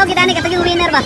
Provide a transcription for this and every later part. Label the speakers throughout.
Speaker 1: Kita nih kata winner ba?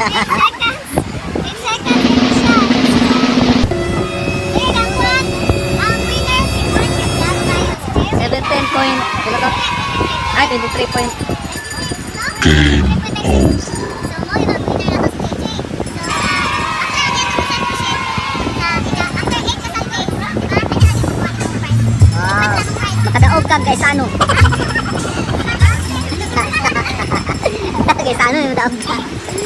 Speaker 1: 10 seconds in the shot. Sige, nakuha. Ang winner si Juan kasi laro tayo.
Speaker 2: 17 point. Sila ka? Ay, 23 point.
Speaker 1: Game over. So, mo yung winner na to si KJ. So, after 8 kasal
Speaker 2: Makadaog ka guys ano? Guys ano yung daog ka?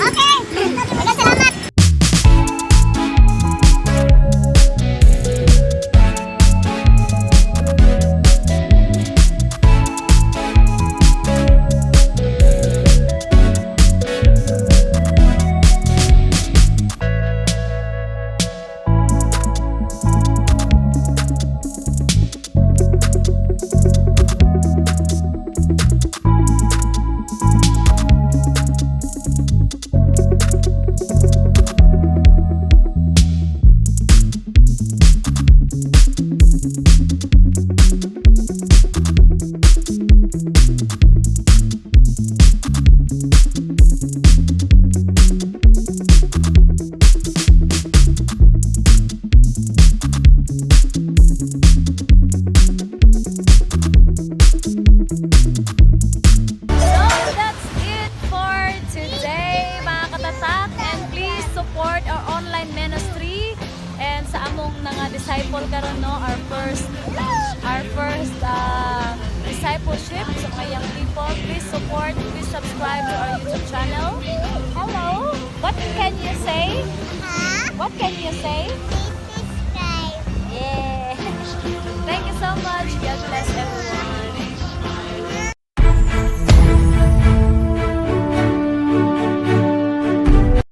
Speaker 1: Okay. Maraming salamat.
Speaker 3: Support our online ministry and sa among nga disciple karon no, our first discipleship so mga young people, please support, please subscribe to our YouTube channel. Hello, what can you say? What can you say?
Speaker 1: Please subscribe.
Speaker 3: Yeah. Thank you so much. God bless everyone.